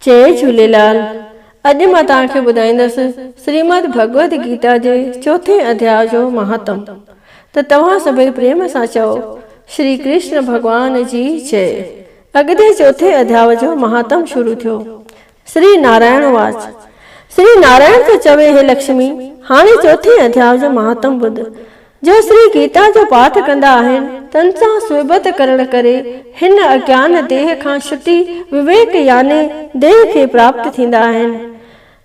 जय झूलेलाल। अॼु मां तव्हांखे ॿुधाईंदसि श्रीमद भगवद गीता जे चौथे अध्याय जो महात्म। त तव्हां सभई प्रेम सां चओ श्री कृष्ण भगवान जी जय। अॻिते चौथे अध्याय जो महात्म शुरू थियो। श्री नारायण वाच। श्री नारायण तो चवे हे लक्ष्मी, हाणे चौथे अध्याय जो महात्म ॿुध। जो श्री गीता जो पाठ कंदा आहिनि तन सां सुबत करण करे हिन अज्ञान देह खां छुटी विवेक याने देह खे प्राप्त थींदा आहिनि।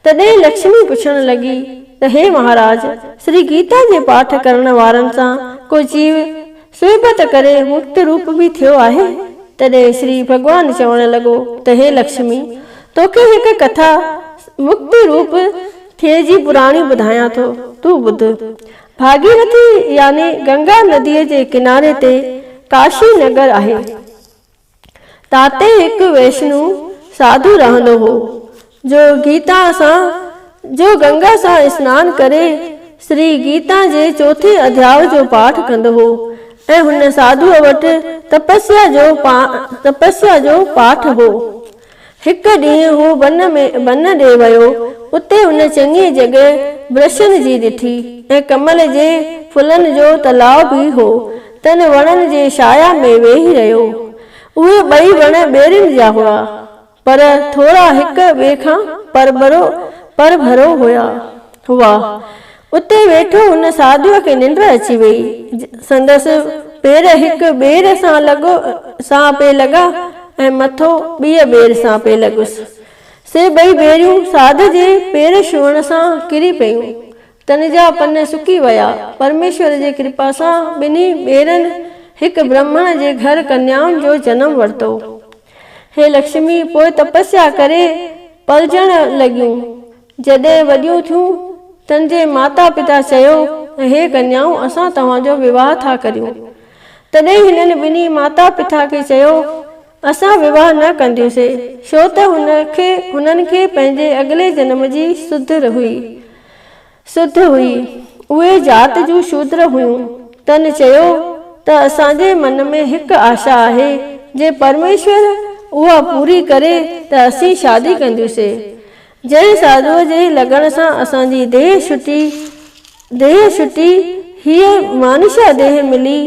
तॾहिं लक्ष्मी पुछण लॻी त हे महाराज, श्री गीता जे पाठ करण वारनि सां को जीव सुबत करे मुक्त रूप भी थियो आहे। तॾहिं श्री भगवान चवण लॻो त हे लक्ष्मी, तोखे हिकु कथा मुक्ति रूप थिए जी पुराणी ॿुधायां थो, तूं ॿुध। भागीरथी यानी गंगा नदीअ जे किनारे ते काशी नगर आहे। ताते हिकु वैष्णु साधु रहंदो हो जो गंगा सां स्नान करे श्री गीता जे चौथे अध्याय जो पाठ कंदो हो ऐं हुन साधुअ वटि तपस्या जो पाठ हो। हिकु ॾींहुं हू वन ॾे वियो। उते हुन चङी जॻह वृक्षनि जी ॾिठी ऐं कमल जे फुलनि जो तलाउ भी हो। तन वणनि जे छाया में वेही रहियो। उहे ॿई वण ॿेड़ियुनि जा हुआ, पर थोरा हिक ॿिए खां परभरो हुआ। उते वेठो हुन साधुअ खे निंड अची वई। संदसि पेर हिक ॿेर सां पे लॻा ऐं मथो ॿिए ॿेर सां पे लॻुसि। से ॿई ॿेरियूं साधु जे पेर छुअण सां किरी पयूं। तन जा पन सुकी विया। परमेश्वर जे कृपा सां ॿिन्ही ॿेरनि हिकु ब्राह्मण जे घर कन्याउनि जो जनम वरितो। हे लक्ष्मी, पोइ तपस्या करे पलजण लॻियूं। जॾहिं वॾियूं थियूं तन जे माता पिता चयो, हे कन्याऊं, असां तव्हांजो विवाह था करियूं। तॾहिं हिननि ॿिन्ही माता पिता खे चयो, असां विवाह न कंदियूंसीं, छो त हुननि खे पंहिंजे अॻिले जन्म जी सुध हुई। उहे जात जूं शूद्र हुयूं। तन चयो त असांजे मन में हिकु आशा आहे, जे परमेश्वर उहा पूरी करे त असीं शादी कंदियूंसीं। जंहिं साधुअ जे लॻण सां असांजी देह छुटी हीअ मानुष्य देह मिली,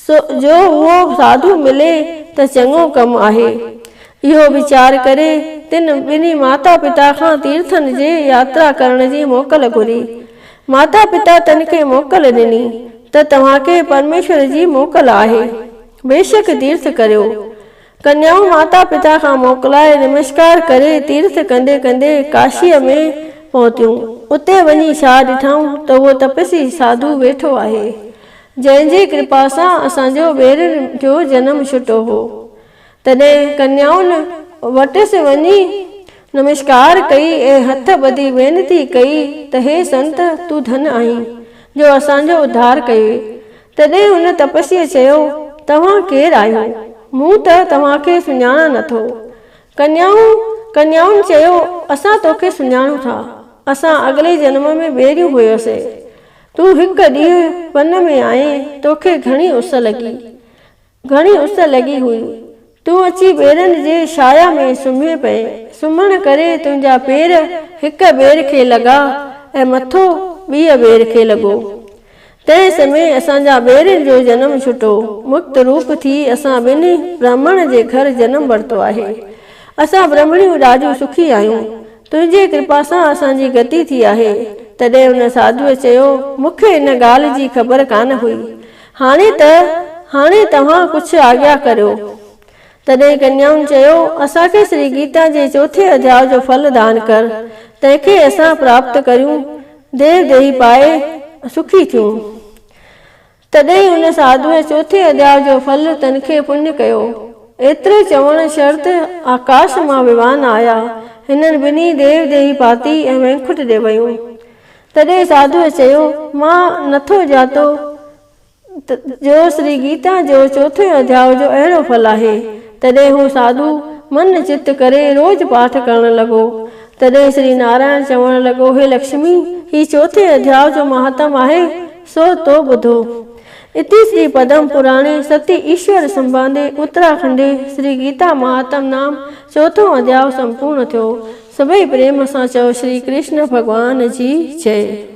जो उहो साधु मिले त चङो कमु आहे। इहो वीचार करे तिन ॿिन्ही माता पिता खां तीर्थनि जे यात्रा करण जी मोकल घुरी। माता पिता तन खे मोकल ॾिनी त तव्हांखे परमेश्वर जी मोकल आहे, बेशक तीर्थ करियो। कन्याऊं माता पिता खां मोकलाए नमस्कार करे तीर्थ कंदे कंदे काशीअ में पहुतियूं। उते वञी छा ॾिठऊं त उहो तपस्वी साधु वेठो आहे, जंहिंजी कृपा सां असांजो ॿेरनि जो जनम छुटो हो। तॾहिं कन्याउनि वटसि वञी नमस्कार कई ऐं हथ ॿधी वेनती कई त हे संत, तूं धन आहीं जो असांजो उद्धार कयो। तॾहिं हुन तपस्वीअ चयो, तव्हां केरु आहियो? मूं त तव्हांखे सुञाणा नथो। कन्याउनि चयो, असां तोखे सुञाणूं था। असां अॻिले जन्म में ॿेरियूं हुयोसीं। तूं हिकु ॾींहुं वन में आहीं, तोखे घणी उस लॻी हुई। तूं अची ॿेरनि जे छाया में सुम्ही पए। सुम्हण करे तुंहिंजा पेर हिक ॿेर खे लॻा ऐं मथो ॿिए ॿेर खे लॻो। तंहिं समय असांजा ॿेरनि जो जनम छुटो। मुक्त रूप थी असां ॿिन्ही ब्राह्मण जे घर जनम वरितो आहे। असां ब्राह्मणियूं ॾाढियूं सुखी आहियूं। तुंहिंजे कृपा सां असांजी गति थी आहे। तॾहिं हुन साधुअ चयो, मूंखे इन ॻाल्हि जी ख़बर कान हुई। हाणे तव्हां कुझु आज्ञा करियो। तॾहिं कन्याउनि चयो, असांखे श्री गीता जे चौथे अध्याय जो फल दान कर, तंहिंखे असां प्राप्त करियूं, देव देही पाए सुखी थियूं। तॾहिं हुन साधुअ चौथे अध्याय जो फल तन खे पुण्य कयो। एतिरे चवण शर्त आकाश मां विवान आया। हिननि ॿिन्ही देव देही पाती ऐं वैकुंठ ॾे वयूं। तॾहिं साधुअ चयो, मां नथो ॼातो जो श्री गीता जो चौथे अध्याय जो अहिड़ो फल आहे। तॾहिं हू साधु मन चित करे रोज़ पाठ करण लॻो। तॾहिं श्री नारायण चवण लॻो, हे लक्ष्मी, ही चौथे अध्याय जो महात्म आहे, सो तो ॿुधो। इति श्री पद्म पुराणे सती ईश्वर संवादे उत्तराखंडे श्री गीता महात्म नाम चौथो अध्याय संपूर्ण थियो। सभई प्रेम सां चओ श्री कृष्ण भगवान जी जय।